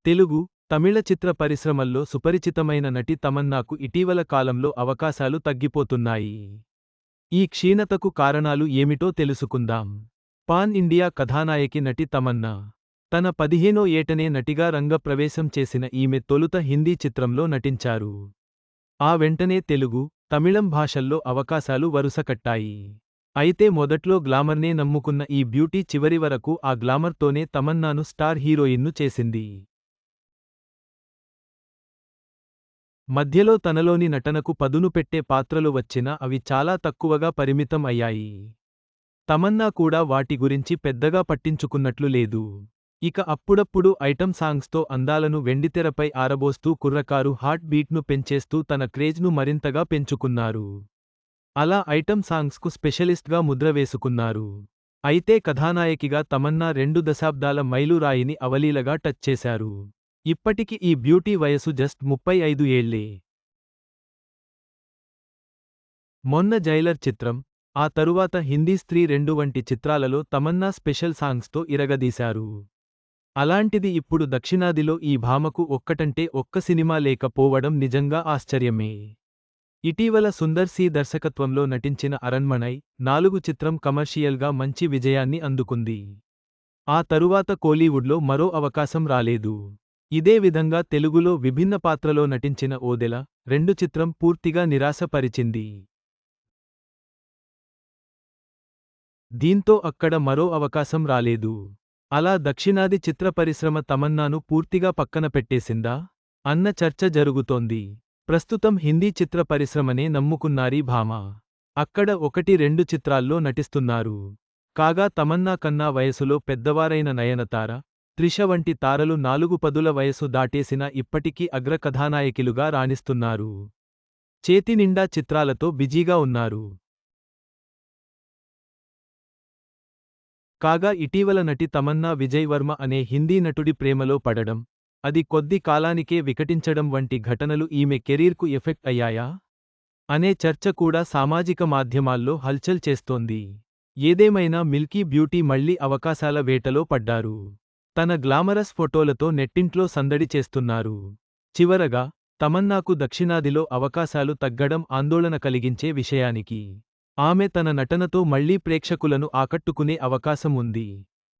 తెలుగు, తమిళ చిత్ర పరిశ్రమల్లో సుపరిచితమైన నటి తమన్నాకు ఇటీవల కాలంలో అవకాశాలు తగ్గిపోతున్నాయి. ఈ క్షీణతకు కారణాలు ఏమిటో తెలుసుకుందాం. పాన్ ఇండియా కథానాయకి నటి తమన్నా. తన 15వ ఏటనే నటిగా రంగప్రవేశం చేసిన ఈమె తొలుత హిందీ చిత్రంలో నటించారు. ఆ వెంటనే తెలుగు, తమిళం భాషల్లో అవకాశాలు వరుసకట్టాయి. అయితే మొదట్లో గ్లామర్నే నమ్ముకున్న ఈ బ్యూటీ చివరి వరకు ఆ గ్లామర్తోనే తమన్నాను స్టార్ హీరోయిన్ను చేసింది. మధ్యలో తనలోని నటనకు పదును పెట్టే పాత్రలు వచ్చినా అవి చాలా తక్కువగా పరిమితం అయ్యాయి. తమన్నా కూడా వాటి గురించి పెద్దగా పట్టించుకున్నట్లు లేదు. ఇక అప్పుడప్పుడు ఐటమ్ సాంగ్స్తో అందాలను వెండితెరపై ఆరబోస్తూ కుర్రకారు హార్ట్ బీట్ను పెంచేస్తూ తన క్రేజ్ను మరింతగా పెంచుకున్నారు. అలా ఐటమ్ సాంగ్స్కు స్పెషలిస్ట్గా ముద్ర వేసుకున్నారు. అయితే కథానాయకిగా తమన్నా 2 దశాబ్దాల మైలురాయిని అవలీలగా టచ్ చేశారు. ఇప్పటికి ఈ బ్యూటీ వయసు జస్ట్ 35 ఏళ్లే. మొన్న జైలర్ చిత్రం, ఆ తరువాత హిందీ స్త్రీ 2 వంటి చిత్రాలలో తమన్నా స్పెషల్ సాంగ్స్తో ఇరగదీశారు. అలాంటిది ఇప్పుడు దక్షిణాదిలో ఈ భామకు ఒక్కటంటే ఒక్క సినిమా లేకపోవడం నిజంగా ఆశ్చర్యమే. ఇటీవల సుందర్ సి దర్శకత్వంలో నటించిన అరణ్మనై 4 చిత్రం కమర్షియల్గా మంచి విజయాన్ని అందుకుంది. ఆ తరువాత కోలీవుడ్లో మరో అవకాశం రాలేదు. ఇదే విధంగా తెలుగులో విభిన్న పాత్రలో నటించిన ఓదెల 2 చిత్రం పూర్తిగా నిరాశపరిచింది. దీంతో అక్కడ మరో అవకాశం రాలేదు. అలా దక్షిణాది చిత్ర పరిశ్రమ తమన్నాను పూర్తిగా పక్కన పెట్టేసిందా అన్న చర్చ జరుగుతోంది. ప్రస్తుతం హిందీ చిత్ర పరిశ్రమనే నమ్ముకున్నారీ భామ. అక్కడ 1-2 చిత్రాల్లో నటిస్తున్నారు. కాగా తమన్నా కన్నా వయసులో పెద్దవారైన నయనతార, త్రిష వంటి తారలు 4 పదుల వయసు దాటేసినా ఇప్పటికీ అగ్ర కథానాయకిలుగా రాణిస్తున్నారు. చేతినిండా చిత్రాలతో బిజీగా ఉన్నారు. కాగా ఇటీవల నటి తమన్నా విజయ్ వర్మ అనే హిందీ నటుడి ప్రేమలో పడడం, అది కొద్ది కాలానికే వికటించడం వంటి ఘటనలు ఈమె కెరీర్కు ఎఫెక్ట్ అయ్యాయా అనే చర్చ కూడా సామాజిక మాధ్యమాల్లో హల్చల్ చేస్తోంది. ఏదేమైనా మిల్కీ బ్యూటీ మళ్లీ అవకాశాల వేటలో పడ్డారు. తన గ్లామరస్ ఫోటోలతో నెట్టింట్లో సందడి చేస్తున్నారు. చివరగా, తమన్నాకు దక్షిణాదిలో అవకాశాలు తగ్గడం ఆందోళన కలిగించే విషయానికి. ఆమె తన నటనతో మళ్లీ ప్రేక్షకులను ఆకట్టుకునే అవకాశం ఉంది.